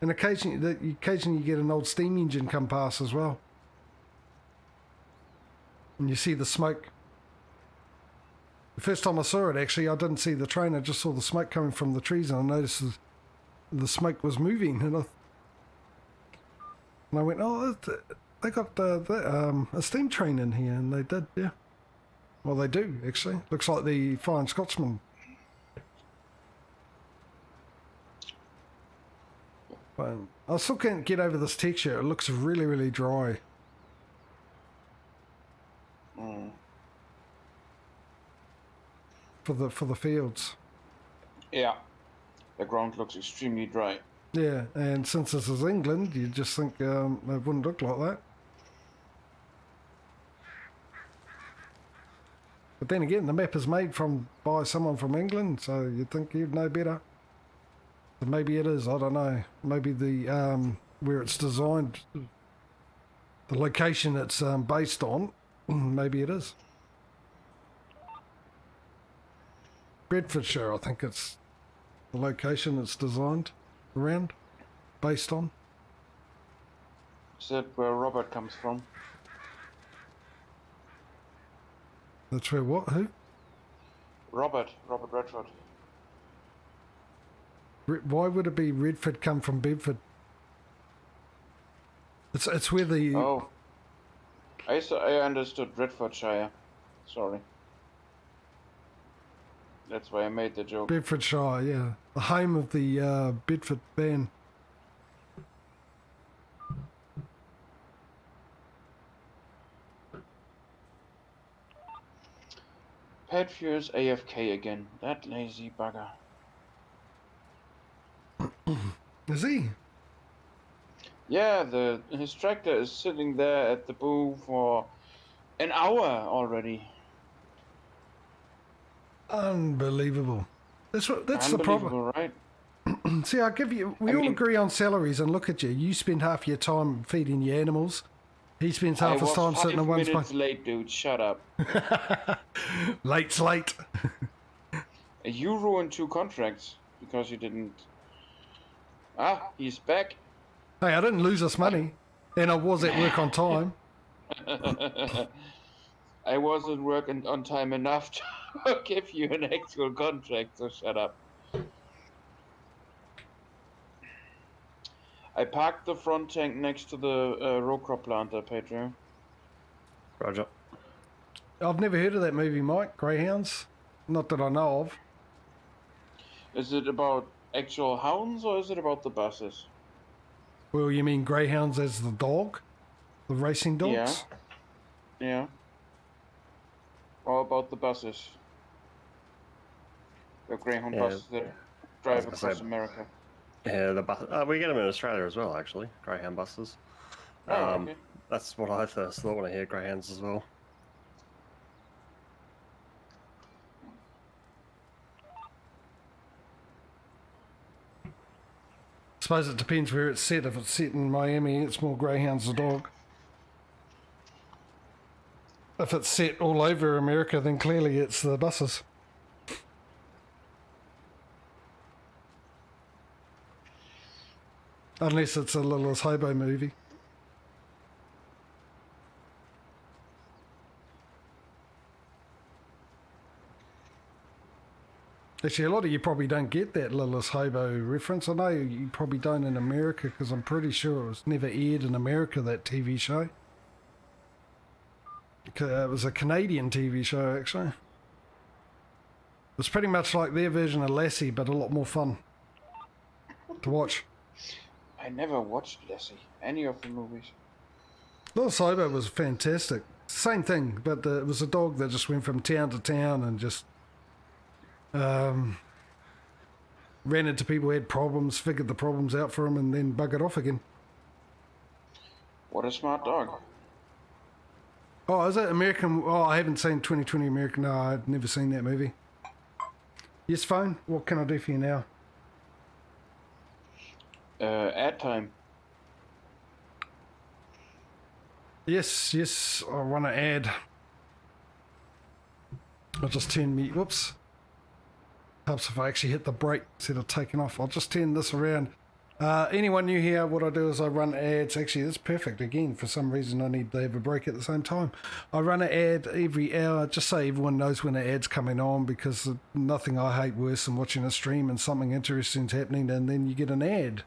And occasionally you get an old steam engine come past as well. And you see the smoke. The first time I saw it, actually, I didn't see the train. I just saw the smoke coming from the trees, and I noticed the smoke was moving. And I went, oh, they got a steam train in here, and they did, yeah. Well, they do, actually. Looks like the Flying Scotsman. But I still can't get over this texture. It looks really, really dry. Mm. For the fields. Yeah, the ground looks extremely dry. Yeah, and since this is England, you just think it wouldn't look like that. But then again, the map is made by someone from England, so you'd think you'd know better. But maybe it is, I don't know. Maybe the where it's designed, the location it's based on, maybe it is. Bedfordshire, I think it's the location it's designed around, based on. Is that where Robert comes from? That's where what? Who? Robert Redford. Why would it be Redford come from Bedford? It's where the... Oh. I understood Redfordshire. Sorry. That's why I made the joke. Bedfordshire, yeah. The home of the Bedford band. Patrio's AFK again. That lazy bugger. Is he? Yeah, his tractor is sitting there at the booth for an hour already. Unbelievable. That's the problem. Right? See, we all agree on salaries, and look at you. You spend half your time feeding your animals. He spends half his time sitting in one spot. 5 minutes late, dude. Shut up. Late's late. You ruined 2 contracts because you didn't. Ah, he's back. Hey, I didn't lose us money, and I was at work on time. I wasn't working on time enough to give you an actual contract, so shut up. I parked the front tank next to the row crop planter, Patrio. Roger. I've never heard of that movie, Mike. Greyhounds? Not that I know of. Is it about actual hounds or is it about the buses? Well, you mean greyhounds as the dog? The racing dogs? Yeah. Or about the buses? The greyhound buses that drive across America. Yeah, the bus. We get them in Australia as well, actually. Greyhound buses. Okay. That's what I first thought when I hear greyhounds as well. I suppose it depends where it's set. If it's set in Miami, it's more greyhounds the dog. If it's set all over America, then clearly it's the buses. Unless it's a Littlest Hobo movie. Actually, a lot of you probably don't get that Littlest Hobo reference. I know you probably don't in America, because I'm pretty sure it was never aired in America, that TV show. It was a Canadian TV show, actually. It was pretty much like their version of Lassie, but a lot more fun to watch. I never watched Lassie, any of the movies. Littlest Hobo was fantastic. Same thing, but it was a dog that just went from town to town and just ran into people who had problems, figured the problems out for them, and then buggered off again. What a smart dog. Oh, is it American? Oh, I haven't seen 2020 American. No, I've never seen that movie. Yes, phone. What can I do for you now? Ad time. Yes, I want to add. I'll just turn me, whoops. Helps if I actually hit the brake instead of taking off. I'll just turn this around Anyone new here, what I do is I run ads. Actually, that's perfect. Again, for some reason, I need to have a break at the same time. I run an ad every hour, just so everyone knows when an ad's coming on, because nothing I hate worse than watching a stream and something interesting's happening, and then you get an ad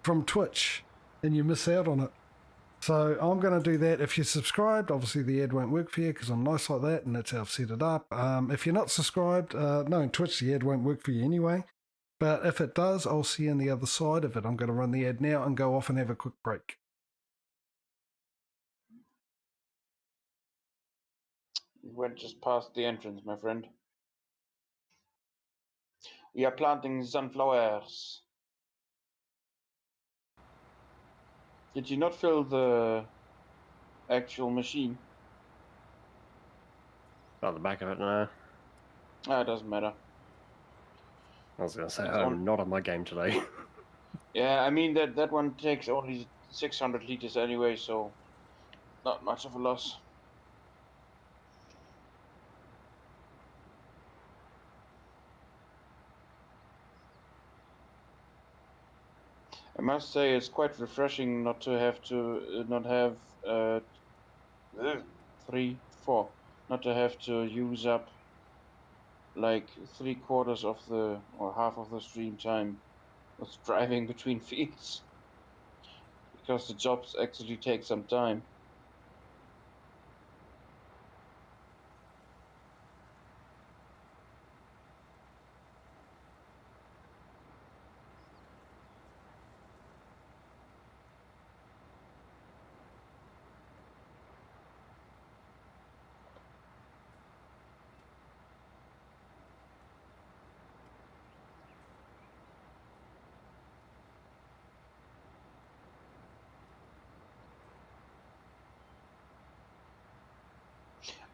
from Twitch, and you miss out on it. So I'm going to do that. If you're subscribed, obviously the ad won't work for you because I'm nice like that, and that's how I've set it up. If you're not subscribed, knowing Twitch, the ad won't work for you anyway. But if it does, I'll see you on the other side of it. I'm going to run the ad now and go off and have a quick break. You went just past the entrance, my friend. We are planting sunflowers. Did you not fill the actual machine? Not the back of it, no. Ah, it doesn't matter. I was going to say, It's I'm not on my game today. Yeah, I mean that one takes only 600 liters anyway, so not much of a loss. I must say it's quite refreshing not to have to not have not to have to use up like 3/4 of the or half of the stream time with driving between fields, because the jobs actually take some time.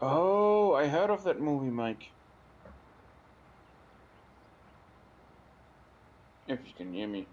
Oh, I heard of that movie, Mike. If you can hear me.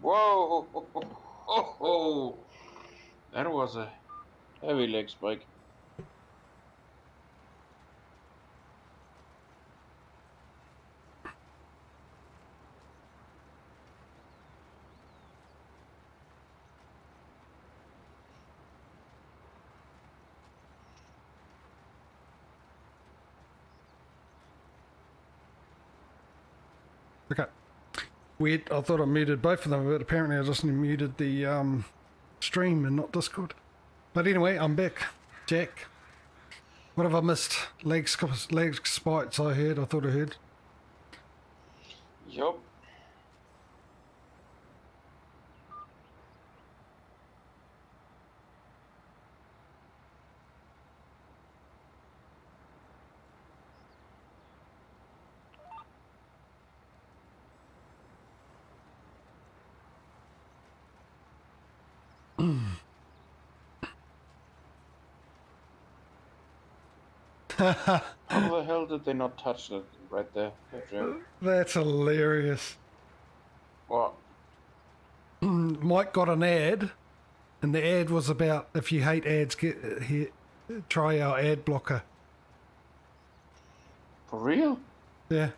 Whoa! Oh, that was a heavy leg spike. Okay. Weird. I thought I muted both of them, but apparently I just muted the stream and not Discord. But anyway, I'm back. Jack. What have I missed? Leg spikes I heard. I thought I heard. Yup. How the hell did they not touch that right there, Patrio? That's hilarious. What? Mike got an ad, and the ad was about, if you hate ads, get here, try our ad blocker. For real? Yeah.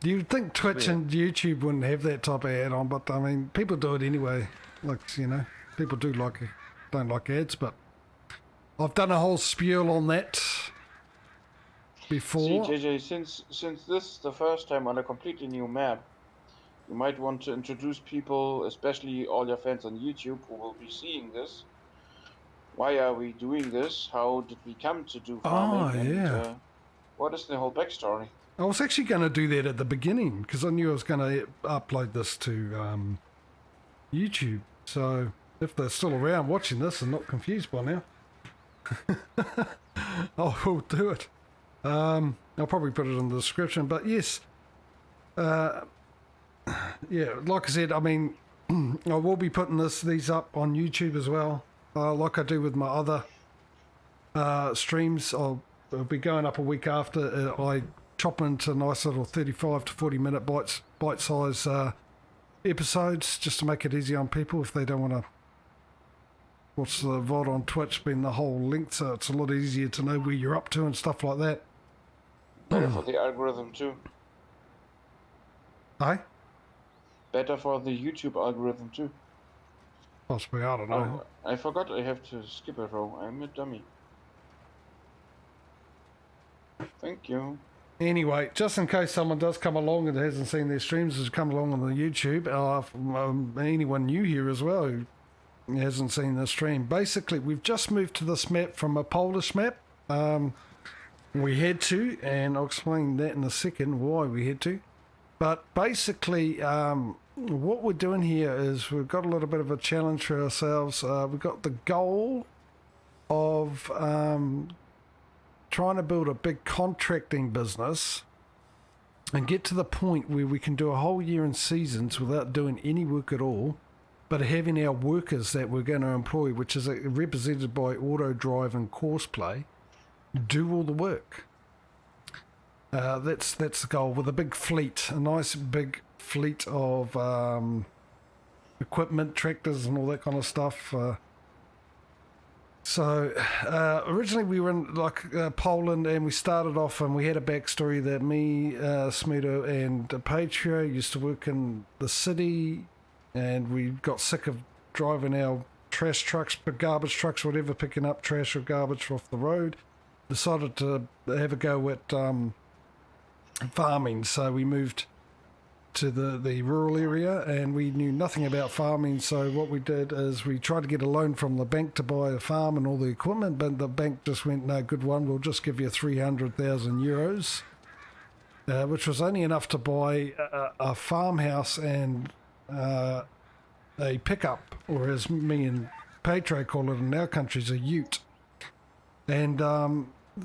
You'd think Twitch and YouTube wouldn't have that type of ad on, but I mean, people do it anyway. Like, you know, people don't like ads, but I've done a whole spiel on that before. See, JJ, since this is the first time on a completely new map, you might want to introduce people, especially all your fans on YouTube who will be seeing this. Why are we doing this? How did we come to do farming? Yeah. What is the whole backstory? I was actually going to do that at the beginning because I knew I was going to upload this to YouTube. So if they're still around watching this and not confused by now. I will do it. I'll probably put it in the description, but yes, yeah, like I said, I mean, I will be putting these up on YouTube as well, like I do with my other streams. I'll be going up a week after. I chop into nice little 35 to 40 minute bite-size episodes just to make it easy on people if they don't want to watch the VOD on Twitch being the whole length, so it's a lot easier to know where you're up to and stuff like that. Better for the algorithm too. Hey? Better for the YouTube algorithm too. Possibly, I don't know. Oh, I forgot I have to skip a row. I'm a dummy. Thank you. Anyway, just in case someone does come along and hasn't seen their streams, has come along on the YouTube, anyone new here as well who hasn't seen the stream, basically we've just moved to this map from a Polish map. We had to, and I'll explain that in a second why we had to. But basically, what we're doing here is we've got a little bit of a challenge for ourselves. We've got the goal of trying to build a big contracting business and get to the point where we can do a whole year in seasons without doing any work at all, but having our workers that we're going to employ, which is represented by auto drive and courseplay, do all the work. That's the goal, with a big fleet, a nice big fleet of equipment, tractors and all that kind of stuff. So originally we were in Poland, and we started off and we had a backstory that me, Smudo and Patrio used to work in the city, and we got sick of driving our trash trucks, garbage trucks, whatever, picking up trash or garbage off the road. Decided to have a go at farming, so we moved to the rural area, and we knew nothing about farming. So what we did is we tried to get a loan from the bank to buy a farm and all the equipment, but the bank just went, no, good one, we'll just give you 300,000 euros, which was only enough to buy a farmhouse and a pickup, or as me and Patrio call it in our countries, a ute. And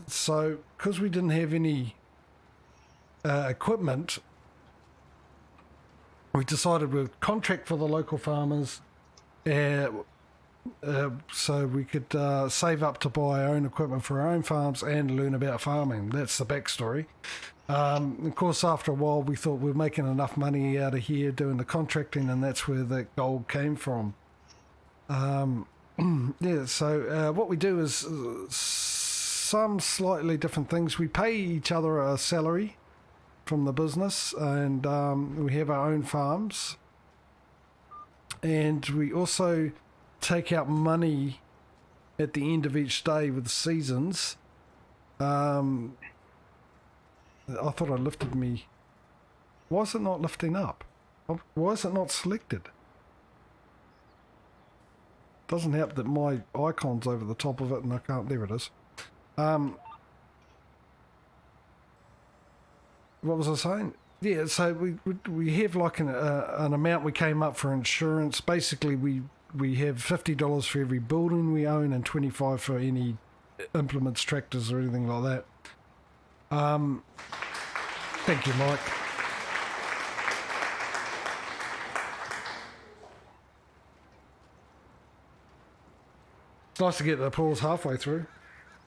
so because we didn't have any equipment, we decided we'd contract for the local farmers, so we could save up to buy our own equipment for our own farms and learn about farming. That's the backstory. Of course, after a while, we thought we were making enough money out of here doing the contracting, and that's where that goal came from. Yeah, so what we do is some slightly different things. We pay each other a salary from the business, and we have our own farms, and we also take out money at the end of each day with the seasons. I thought I lifted me. Why is it not lifting up? Why is it not selected? Doesn't help that my icon's over the top of it and I can't. There it is. What was I saying? Yeah, so we have like an amount we came up for insurance. Basically, we have $50 for every building we own and $25 for any implements, tractors, or anything like that. Thank you, Mike. It's nice to get the applause halfway through.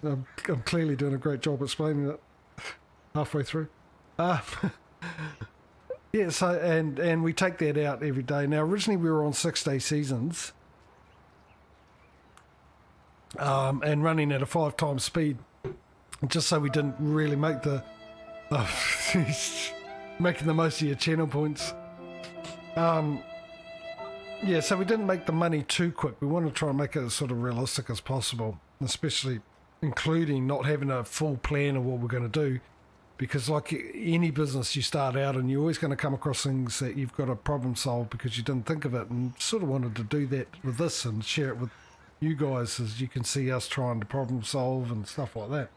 I'm clearly doing a great job explaining it halfway through. Yeah, so and we take that out every day. Now, originally we were on 6-day seasons, and running at a 5 times speed, just so we didn't really make the making the most of your channel points. Yeah, so we didn't make the money too quick. We want to try and make it as sort of realistic as possible, especially including not having a full plan of what we're going to do. Because like any business, you start out and you're always going to come across things that you've got to problem solve because you didn't think of it, and sort of wanted to do that with this and share it with you guys, as you can see us trying to problem solve and stuff like that.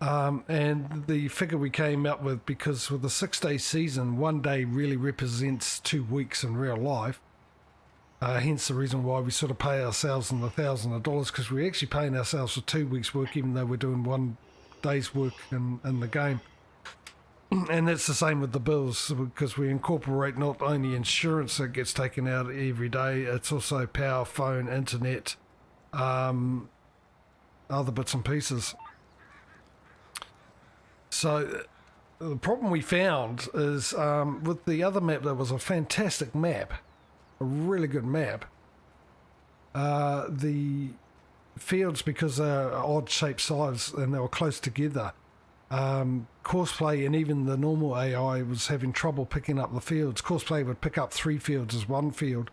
And the figure we came up with, because with a 6-day season, 1 day really represents 2 weeks in real life. Hence the reason why we sort of pay ourselves in the $1,000, because we're actually paying ourselves for 2 weeks' work, even though we're doing 1 day's work in the game. And that's the same with the bills, because we incorporate not only insurance that gets taken out every day, it's also power, phone, internet, other bits and pieces. So the problem we found is with the other map, that was a fantastic map, a really good map. The fields, because they're odd shaped size and they were close together, Courseplay and even the normal AI was having trouble picking up the fields. Courseplay would pick up 3 fields as 1 field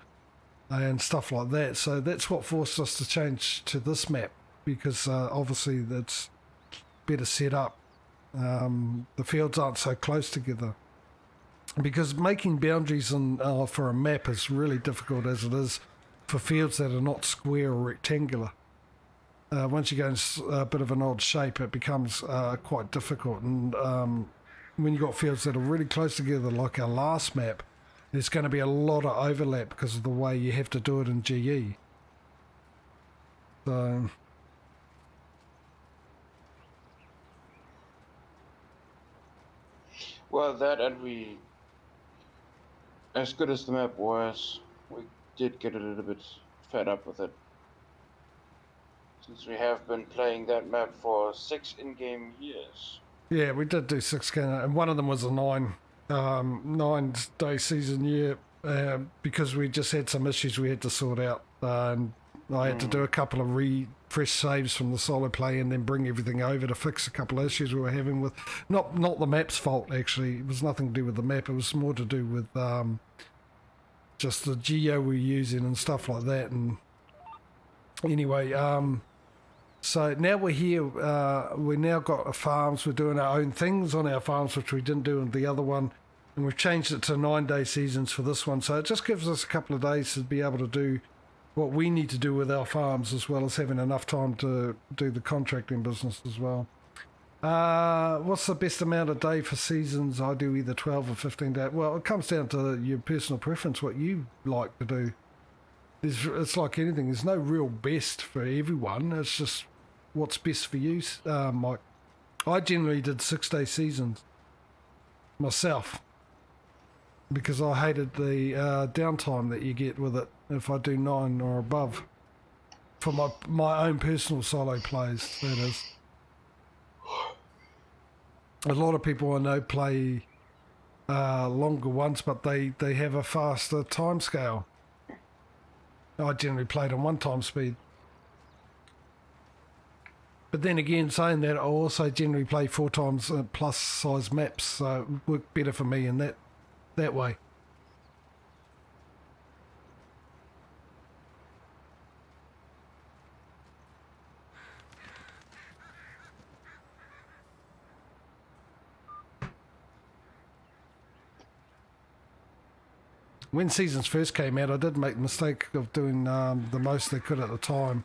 and stuff like that. So that's what forced us to change to this map, because obviously that's better set up. The fields aren't so close together, because making boundaries for a map is really difficult as it is for fields that are not square or rectangular. Once you go in a bit of an odd shape, it becomes quite difficult. And when you've got fields that are really close together, like our last map, there's going to be a lot of overlap because of the way you have to do it in GE. So Well, that, and we, as good as the map was, we did get a little bit fed up with it. Since we have been playing that map for 6 in-game years. yeah, we did do 6 games, and one of them was a 9-day season year, because we just had some issues we had to sort out. And I had to do a couple of fresh saves from the solo play, and then bring everything over to fix a couple of issues we were having with not the map's fault, actually. It was nothing to do with the map. It was more to do with just the geo we were using and stuff like that. And anyway, so now we're here. We now got farms. We're doing our own things on our farms, which we didn't do in the other one, and we've changed it to 9-day seasons for this one. So it just gives us a couple of days to be able to do what we need to do with our farms, as well as having enough time to do the contracting business as well. What's the best amount of day for seasons? I do either 12 or 15 days. Well, it comes down to your personal preference, what you like to do. It's like anything. There's no real best for everyone. It's just what's best for you, Mike. I generally did 6-day seasons myself, because I hated the downtime that you get with it if I do 9 or above. For my own personal solo plays, that is. A lot of people I know play longer ones, but they have a faster time scale. I generally played on 1 time speed. But then again, saying that, I also generally play 4 times plus size maps, so it worked better for me in that way. When seasons first came out, I did make the mistake of doing the most they could at the time.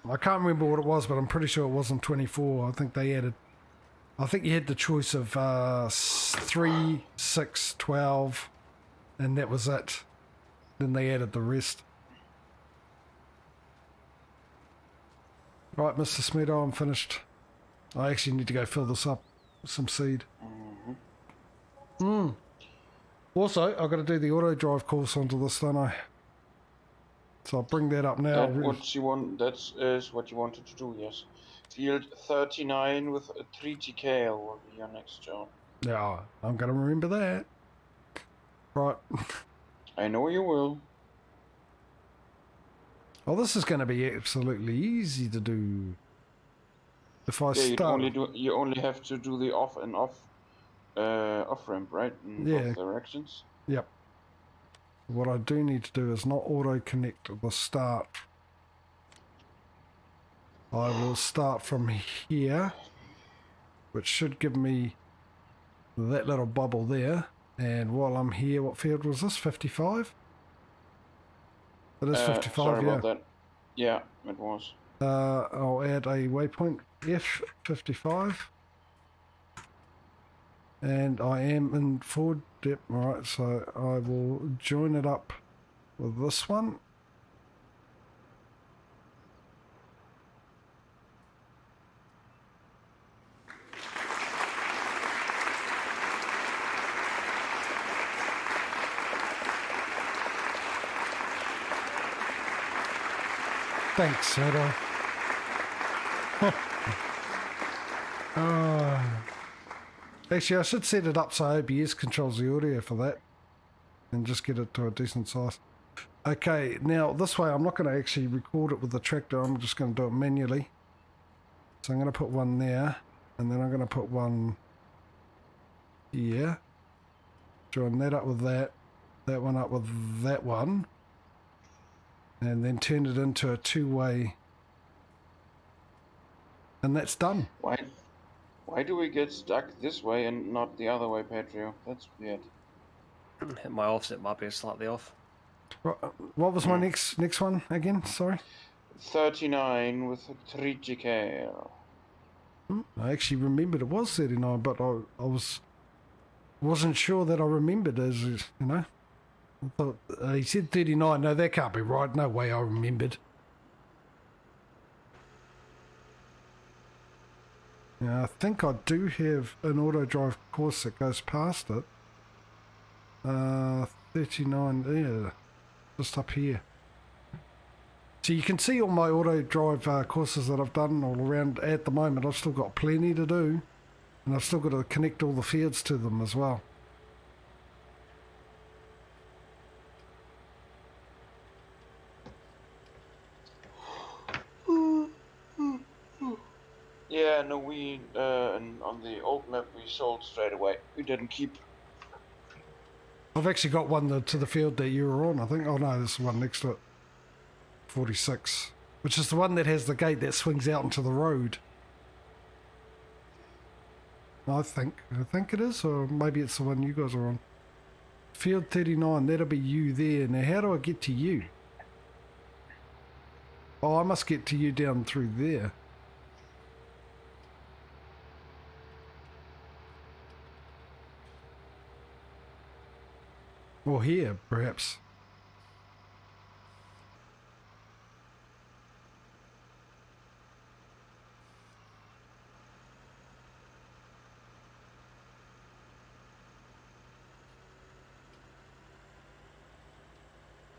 I can't remember what it was, but I'm pretty sure it wasn't 24. I think they added... I think you had the choice of 3, 6, 12, and that was it. Then they added the rest. Right, Mr. Smedo, I'm finished. I actually need to go fill this up with some seed. Also, I've got to do the auto drive course onto this, don't I? So I'll bring that up now. That is what you wanted to do, yes. Field 39 with a 3TK will be your next job. Yeah, I'm going to remember that. Right. I know you will. Oh, this is going to be absolutely easy to do. If I Yeah, start... you only have to do the off and off ramp, right? In both directions. Yep. What I do need to do is not auto connect at the start. I will start from here, which should give me that little bubble there. And while I'm here, what field was this? 55? It is 55, sorry yeah. about that. Yeah, it was. I'll add a waypoint F55. And I am in forward depth, alright, so I will join it up with this one, Thanks, Shadow. Actually, I should set it up so OBS controls the audio for that and just get it to a decent size. Okay, now this way I'm not going to actually record it with the tractor, I'm just going to do it manually. So I'm going to put one there, and then I'm going to put one here. Join that up with that one up with that one, and then turn it into a two-way, and that's done. Why do we get stuck this way and not the other way, Patrio? That's weird. My offset might be slightly off. What was my next one again? Sorry. 39 with 3 GK. I actually remembered it was 39, but I wasn't sure that I remembered as, you know. I thought he said 39. No, that can't be right. No way I remembered. Yeah, I think I do have an auto drive course that goes past it. 39, yeah, just up here. So you can see all my auto drive courses that I've done all around at the moment. I've still got plenty to do, and I've still got to connect all the fields to them as well. Yeah, no, we on the old map we sold straight away. We didn't keep. I've actually got one to the field that you were on, I think. Oh no, this is the one next to it. 46, which is the one that has the gate that swings out into the road. I think it is, or maybe it's the one you guys are on. Field 39, that'll be you there. Now how do I get to you? Oh, I must get to you down through there. Or here, perhaps.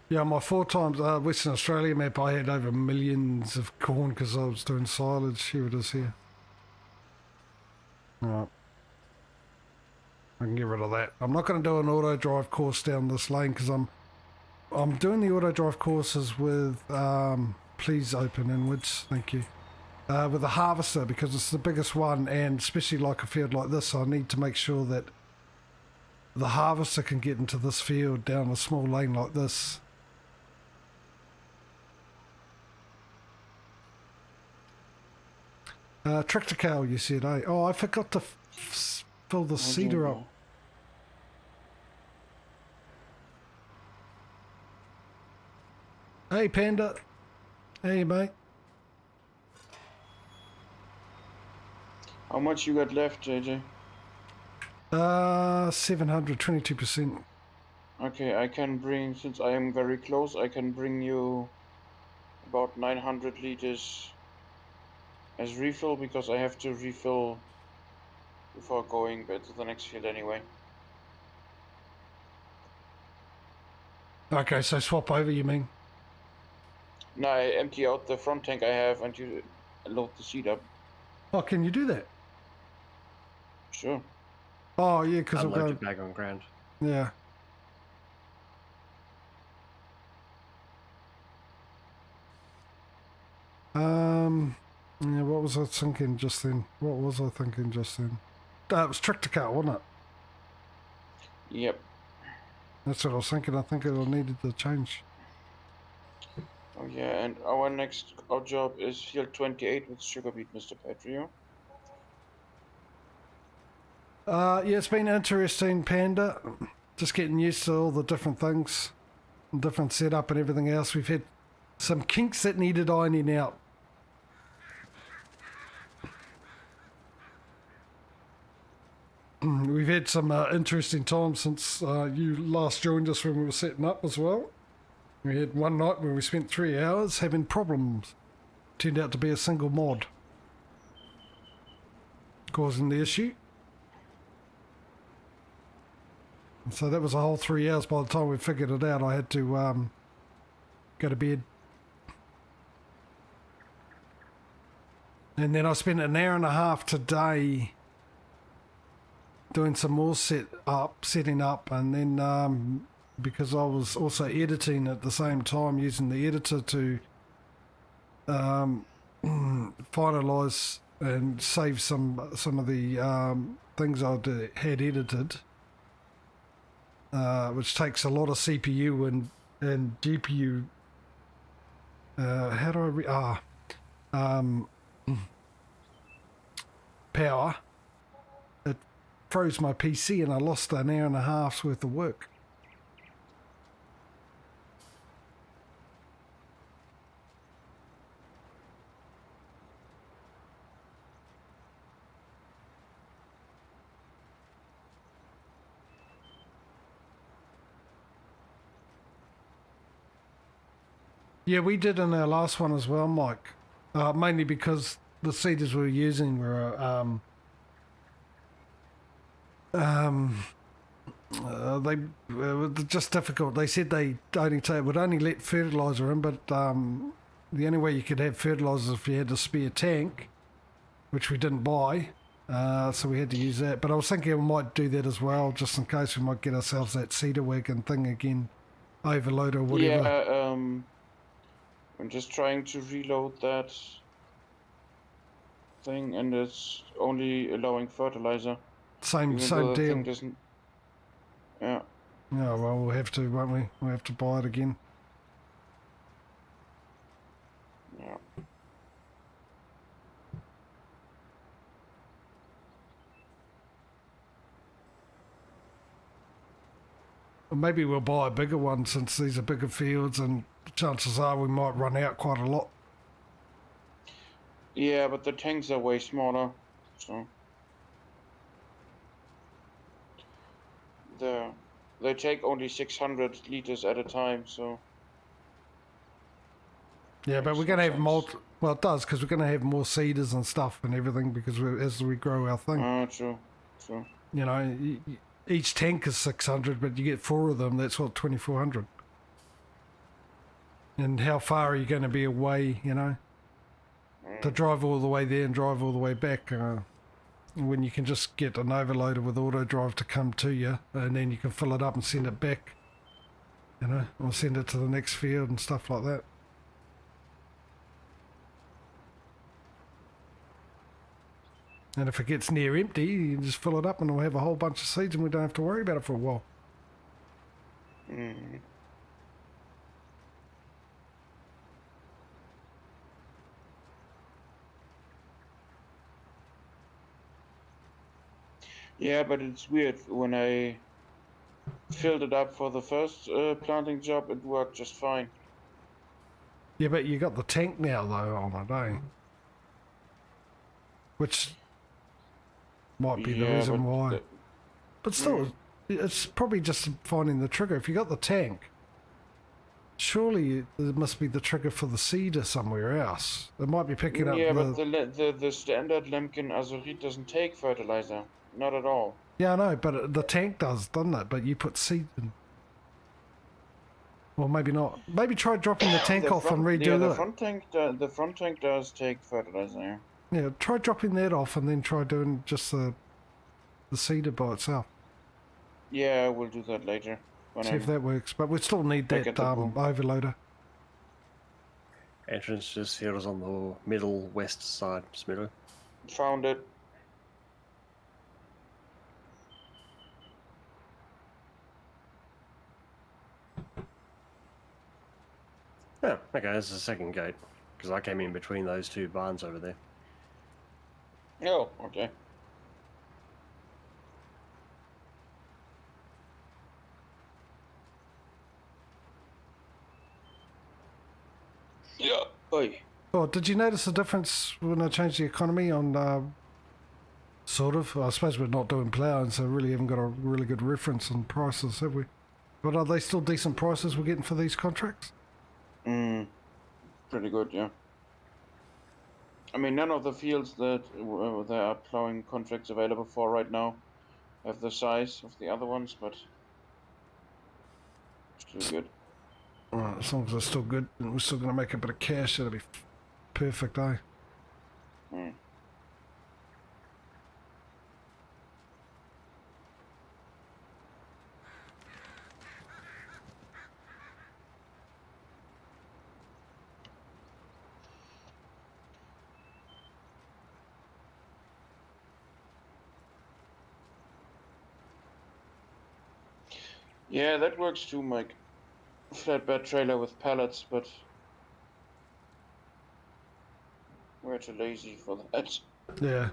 Yeah, my 4 times Western Australia map, I had over millions of corn because I was doing silage. Here it is here. Alright. I can get rid of that. I'm not going to do an auto drive course down this lane because I'm doing the auto drive courses with please open inwards, thank you. With a harvester because it's the biggest one, and especially like a field like this, I need to make sure that the harvester can get into this field down a small lane like this. Tractor cow, you said, eh? Oh, I forgot to fill the cedar up. Hey, Panda. Hey, mate. How much you got left, JJ? 722%. Okay, I can bring, since I am very close, I can bring you about 900 liters as refill, because I have to refill before going to the next field anyway. Okay, so swap over, you mean? No, I empty out the front tank I have and you load the seed up. Oh, can you do that? Sure. Oh, yeah, because Unload your bag on ground. Yeah. Yeah, what was I thinking just then? It was tractor car, wasn't it? Yep. That's what I was thinking. I think it needed to change. Oh yeah, and our job is field 28 with sugar beet, Mr. Patrio. Yeah, it's been interesting, Panda. Just getting used to all the different things, different setup and everything else. We've had some kinks that needed ironing out. We've had some interesting times since you last joined us when we were setting up as well. We had one night where we spent 3 hours having problems. Turned out to be a single mod causing the issue. And so that was a whole 3 hours. By the time we figured it out, I had to go to bed. And then I spent an hour and a half today doing some more setting up, and then because I was also editing at the same time, using the editor to finalize and save some of the things I had edited, which takes a lot of CPU and GPU. How do I power? It froze my PC and I lost an hour and a half's worth of work. Yeah, we did in our last one as well, Mike. Mainly because the seeders we were using were they were just difficult. They said they would only let fertilizer in, but the only way you could have fertilizer is if you had a spare tank, which we didn't buy, so we had to use that. But I was thinking we might do that as well, just in case we might get ourselves that cedar wagon thing again, overload or whatever. Yeah, I'm just trying to reload that thing, and it's only allowing fertilizer. Same Even though the deal. thing doesn't. Yeah. Oh, well, we'll have to, won't we? We'll have to buy it again. Yeah. Or maybe we'll buy a bigger one, since these are bigger fields, and chances are we might run out quite a lot. Yeah, but the tanks are way smaller, so they take only 600 liters at a time, so. Yeah, but we're going to have well, it does, because we're going to have more seeders and stuff and everything, because as we grow our thing. True. You know, each tank is 600, but you get 4 of them, that's what, 2,400. And how far are you going to be away, you know? To drive all the way there and drive all the way back, when you can just get an overloader with auto drive to come to you, and then you can fill it up and send it back, you know, or send it to the next field and stuff like that. And if it gets near empty, you just fill it up and we'll have a whole bunch of seeds and we don't have to worry about it for a while. Yeah, but it's weird. When I filled it up for the first planting job, it worked just fine. Yeah, but you got the tank now, though, on it, eh? Which might be the reason why. But still, it's probably just finding the trigger. If you got the tank, surely there must be the trigger for the seeder somewhere else. It might be picking up Yeah, but the standard Lemkin Azurit doesn't take fertilizer. Not at all. Yeah, I know, but the tank does, doesn't it? But you put seed in. Well, maybe not. Maybe try dropping the tank off and redo yeah, it. The front tank does take fertilizer. Yeah, try dropping that off and then try doing just the seeder by itself. Yeah, we'll do that later. See if that works. But we still need that overloader. Entrance just here is on the middle west side, Smido. Found it. Oh, okay, there's the second gate. Because I came in between those two barns over there. Oh, okay. Yeah. Oi. Oh, did you notice the difference when I changed the economy on, sort of? I suppose we're not doing ploughing, so really haven't got a really good reference on prices, have we? But are they still decent prices we're getting for these contracts? Pretty good, yeah. I mean, none of the fields that there are plowing contracts available for right now have the size of the other ones, but still good. Alright, as long as they're still good and we're still going to make a bit of cash, that'll be perfect, eh? Hmm. Yeah, that works too, Mike. Flatbed trailer with pallets, but we're too lazy for that. Yeah.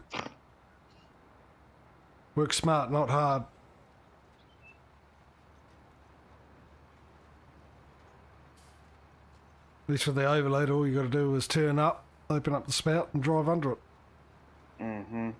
Work smart, not hard. At least with the overload, all you got to do is turn up, open up the spout, and drive under it. Mm-hmm.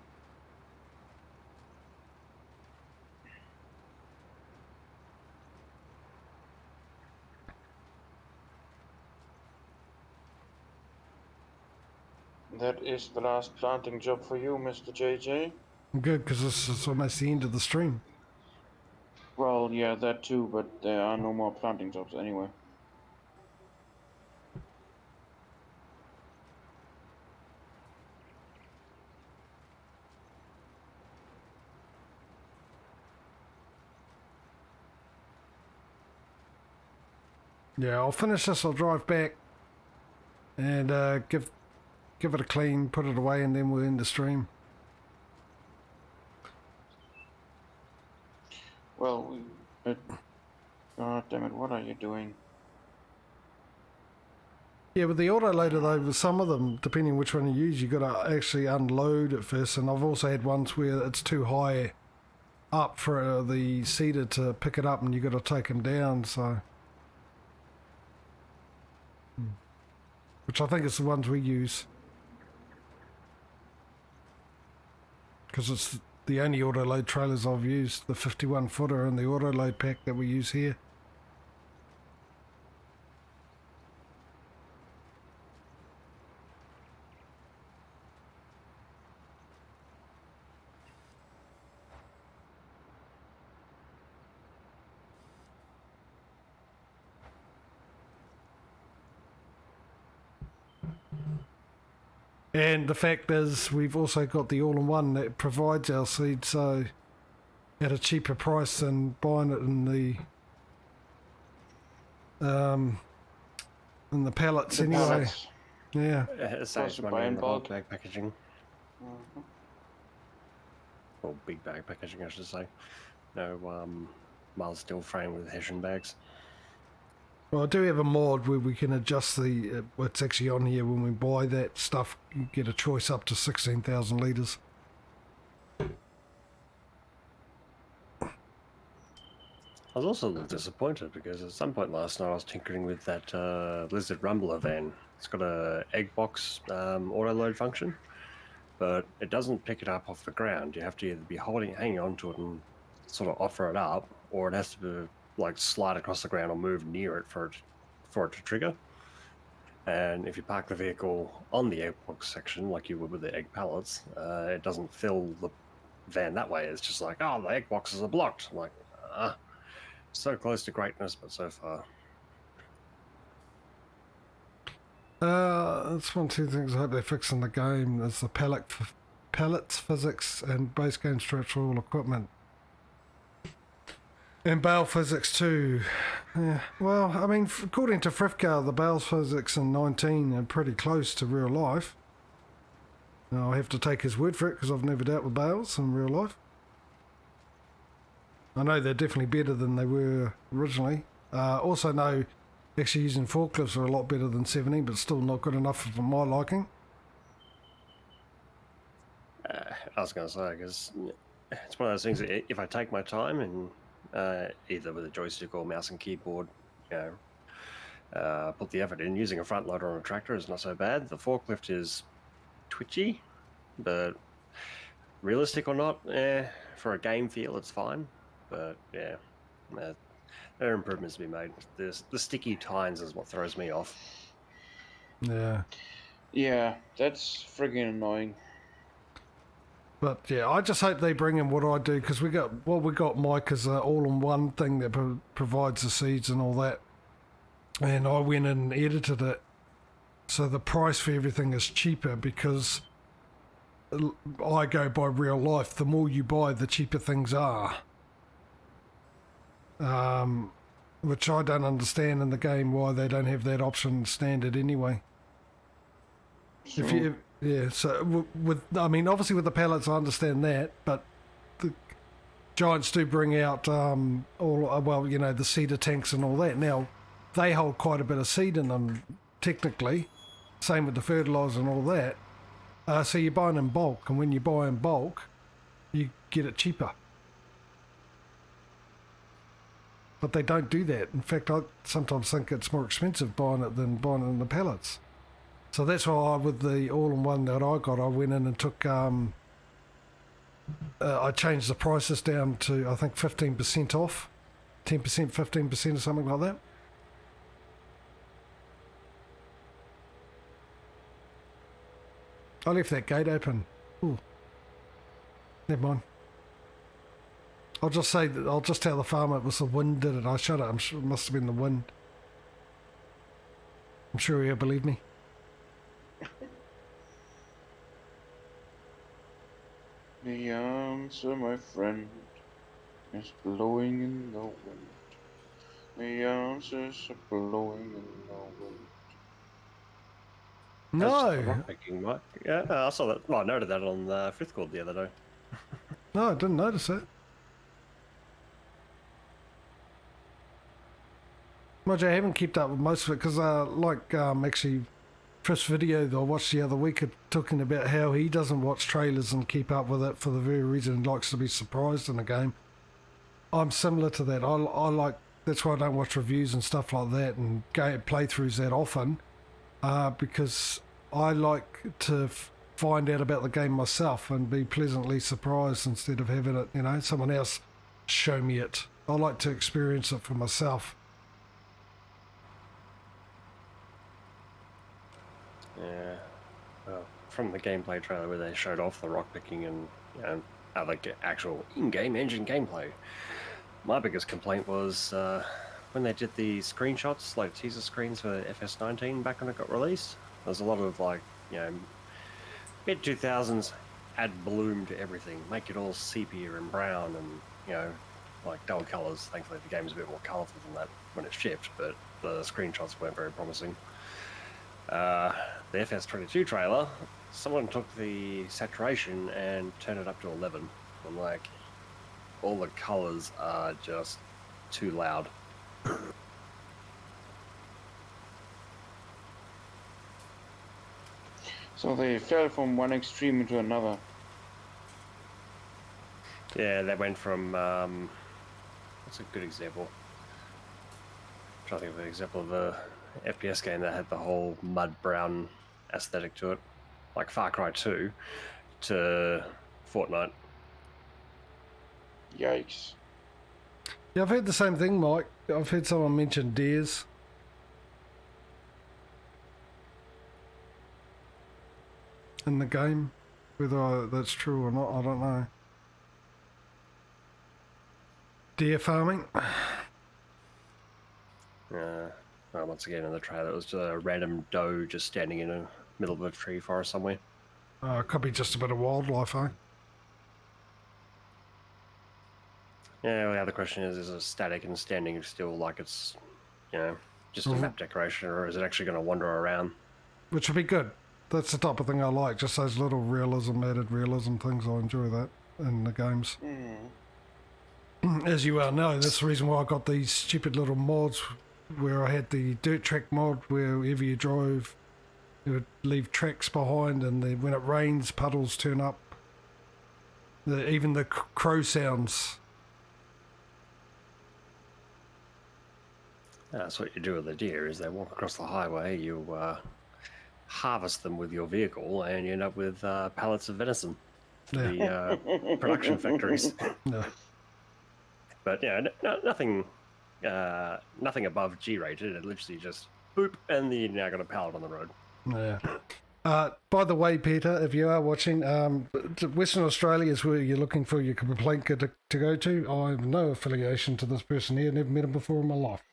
That is the last planting job for you, Mr. JJ. Good, because this is almost the end of the stream. Well, yeah, that too, but there are no more planting jobs anyway. Yeah, I'll finish this, I'll drive back and give it a clean, put it away, and then we'll end the stream. Well, God damn it, what are you doing? Yeah, with the autoloader though, with some of them, depending which one you use, you got to actually unload at first, and I've also had ones where it's too high up for the seeder to pick it up and you got to take them down, so... Which I think is the ones we use. Because it's the only autoload trailers I've used, the 51 footer and the autoload pack that we use here. And the fact is, we've also got the all-in-one that provides our seed, so at a cheaper price than buying it in the pallets The anyway. pallets. Yeah. It saves to money buy on in the bulk. bag packaging. Mhm. Or big bag packaging, I should say. No mild steel frame with Hessian bags. Well, I do have a mod where we can adjust the what's actually on here when we buy that stuff. You get a choice up to 16,000 litres. I was also a little disappointed because at some point last night I was tinkering with that Lizard Rumbler van. It's got a egg box auto load function, but it doesn't pick it up off the ground. You have to either be hanging onto it and sort of offer it up, or it has to be, like, slide across the ground or move near it for it to trigger. And if you park the vehicle on the egg box section, like you would with the egg pallets, it doesn't fill the van that way. It's just like, oh, the egg boxes are blocked. I'm like, so close to greatness, but so far. That's one of two things I hope they fix in the game. There's the pallets physics and base game structural equipment. And bale physics too. Yeah. Well, I mean, according to Frifcar, the bale physics in 19 are pretty close to real life. Now, I have to take his word for it because I've never dealt with bales in real life. I know they're definitely better than they were originally. Also know actually using forklifts are a lot better than 17, but still not good enough for my liking. I was going to say, because it's one of those things that if I take my time and either with a joystick or mouse and keyboard, put the effort in, using a front loader on a tractor is not so bad. The forklift is twitchy, but realistic or not, for a game feel, it's fine. But yeah, there are improvements to be made. The sticky tines is what throws me off. Yeah. Yeah, that's friggin' annoying. But yeah, I just hope they bring in what I do, because we got Mike as an all-in-one thing that provides the seeds and all that, and I went and edited it so the price for everything is cheaper, because I go by real life. The more you buy, the cheaper things are. Which I don't understand in the game why they don't have that option standard anyway. So, If you, yeah, so with I mean, obviously with the pallets, I understand that, but the Giants do bring out the cedar tanks and all that. Now, they hold quite a bit of seed in them, technically. Same with the fertilizer and all that. So you're buying in bulk, and when you buy in bulk, you get it cheaper. But they don't do that. In fact, I sometimes think it's more expensive buying it than buying it in the pallets. So that's why with the all-in-one that I got, I went in and took, I changed the prices down to, I think, 15% off. 10%, 15% or something like that. I left that gate open. Ooh. Never mind. I'll just tell the farmer it was the wind did it. I shut it. I'm sure it must have been the wind. I'm sure he'll believe me. the answer, my friend, is blowing in the wind. The answers are blowing in the wind. No, Picking, Mike. Yeah, I saw that. Well, I noted that on Fifth Chord the other day. no, I didn't notice it. Mind you, I haven't kept up with most of it because, actually, Chris' video that I watched the other week talking about how he doesn't watch trailers and keep up with it for the very reason he likes to be surprised in the game. I'm similar to that. I like, that's why I don't watch reviews and stuff like that and playthroughs that often, because I like to find out about the game myself and be pleasantly surprised instead of having it, someone else show me it. I like to experience it for myself. Yeah. Well, from the gameplay trailer where they showed off the rock picking and other actual in-game engine gameplay, my biggest complaint was when they did the screenshots, like teaser screens for FS19 back when it got released. There's a lot of mid 2000s add bloom to everything, make it all sepia and brown and dull colours. Thankfully, the game's a bit more colourful than that when it shipped, but the screenshots weren't very promising. The FS22 trailer, someone took the saturation and turned it up to 11. I'm like, all the colours are just too loud. So they fell from one extreme into another. Yeah, they went from, what's a good example? I'm trying to think of an example of a FPS game that had the whole mud brown aesthetic to it, like Far Cry 2 to Fortnite. Yikes. Yeah, I've heard the same thing, Mike. I've heard someone mention deers. In the game. Whether that's true or not, I don't know. Deer farming? Well, once again in the trailer, it was a random doe just standing in the middle of a tree forest somewhere. It could be just a bit of wildlife, eh? Yeah, well, the other question is it static and standing still like it's, just a map decoration, or is it actually going to wander around? Which would be good. That's the type of thing I like, just those little added realism things. I enjoy that in the games. As you well know, that's the reason why I got these stupid little mods where I had the dirt track mod where wherever you drove, it would leave tracks behind, and when it rains, puddles turn up. Even the crow sounds. That's what you do with the deer, is they walk across the highway, you harvest them with your vehicle, and you end up with pallets of venison for the production factories. No. But nothing above G-rated. It literally just boop, and then you're now got a pallet on the road. Yeah. By the way, Peter, if you are watching, Western Australia is where you're looking for your complaint to go to. I have no affiliation to this person here. Never met him before in my life.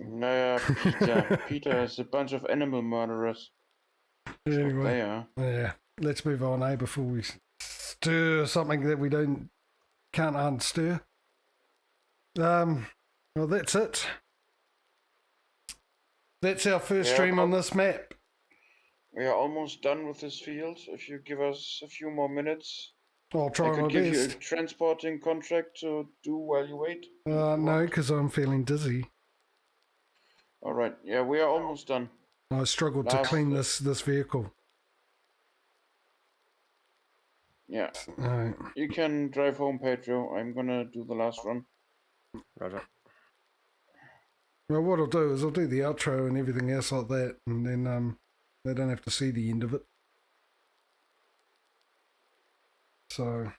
No, Peter. Peter is a bunch of animal murderers. Anyway, They are. yeah. let's move on, before we stir something that we can't unstir. Well, that's it. That's our first stream on this map. We are almost done with this field. If you give us a few more minutes, I'll try I my could give you a best. transporting contract to do while you wait. No, because I'm feeling dizzy. All right. Yeah, we are almost done. I struggled to clean this vehicle. Yeah. Alright. You can drive home, Patrio. I'm gonna do the last run. Roger. Well, what I'll do is I'll do the outro and everything else like that, and then they don't have to see the end of it. So,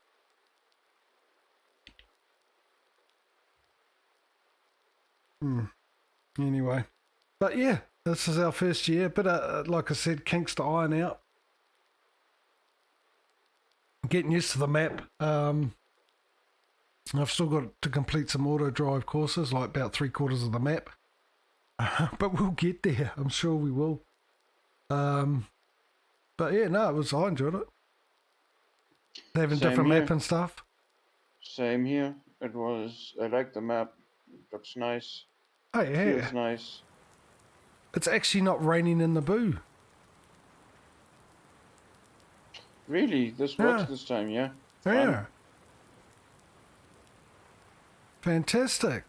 anyway, but yeah, this is our first year. But like I said, kinks to iron out. Getting used to the map. I've still got to complete some auto drive courses, like about 3/4 of the map. But we'll get there. I'm sure we will. But yeah, no, I enjoyed it. Having Same different here. map and stuff. Same here. I like the map. It looks nice. Oh yeah. Feels nice. It's actually not raining in the boo. Really? This works this time, yeah? Yeah. Fantastic.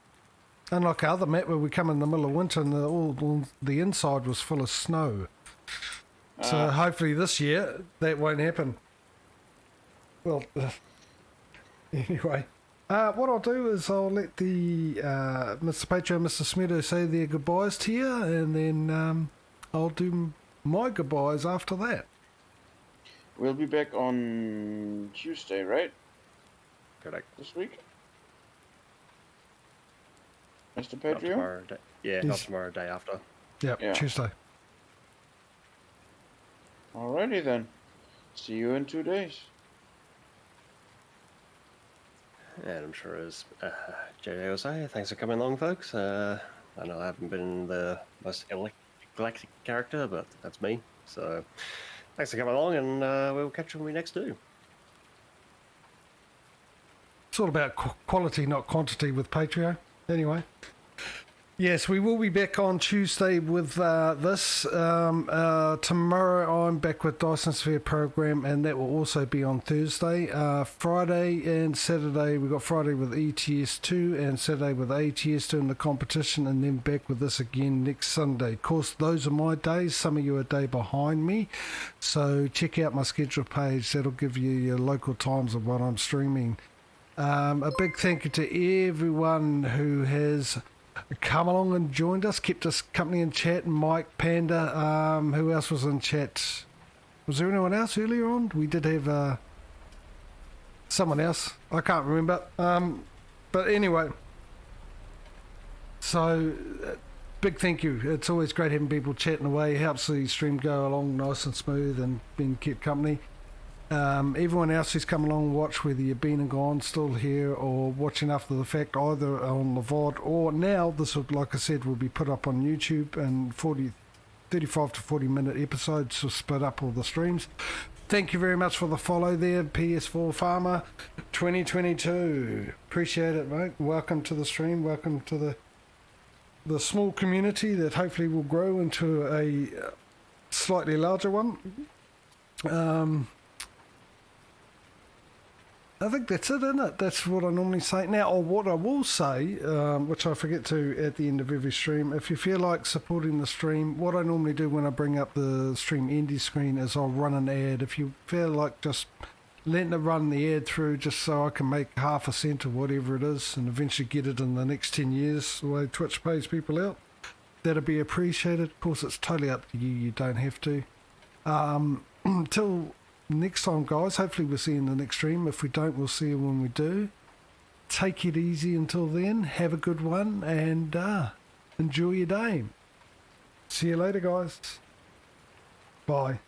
Unlike our other map where we come in the middle of winter and all the inside was full of snow. So hopefully this year that won't happen. Well, anyway. What I'll do is I'll let the Mr. Patrio and Mr. Smedo say their goodbyes to you, and then I'll do my goodbyes after that. We'll be back on Tuesday, right? Correct. This week? Mr. Not Patrio? tomorrow. Not tomorrow. Day after. Yep, Yeah. Tuesday. Alrighty then. See you in 2 days. And I'm sure as JJ will say, thanks for coming along, folks. I know I haven't been the most eclectic character, but that's me. So thanks for coming along, and we'll catch you when we next do. It's all about quality, not quantity with Patrio. Anyway. Yes, we will be back on Tuesday with this. Tomorrow I'm back with Dyson Sphere program, and that will also be on Thursday. Friday and Saturday, we got Friday with ETS2 and Saturday with ATS2 in the competition, and then back with this again next Sunday. Of course, those are my days. Some of you are a day behind me. So check out my schedule page. That'll give you your local times of what I'm streaming. A big thank you to everyone who has come along and joined us, kept us company in chat. Mike, Panda, who else was in chat? Was there anyone else earlier on? We did have someone else. I can't remember. But anyway, so big thank you. It's always great having people chatting away. It helps the stream go along nice and smooth and being kept company. Everyone else who's come along and watched, whether you've been and gone, still here, or watching after the fact, either on the VOD or now, this will, like I said, will be put up on YouTube, and 35 to 40 minute episodes to split up all the streams. Thank you very much for the follow there, PS4 Farmer 2022. Appreciate it, mate. Welcome to the stream. Welcome to the small community that hopefully will grow into a slightly larger one. I think that's it, isn't it? That's what I normally say. Now, or what I will say, which I forget to at the end of every stream, if you feel like supporting the stream, what I normally do when I bring up the stream ending screen is I'll run an ad. If you feel like just letting it run the ad through just so I can make 0.5 cent or whatever it is and eventually get it in the next 10 years, the way Twitch pays people out, that'd be appreciated. Of course, it's totally up to you. You don't have to. Until next time, guys, hopefully we'll see you in the next stream. If we don't, we'll see you when we do. Take it easy until then. Have a good one, and enjoy your day. See you later, guys. Bye.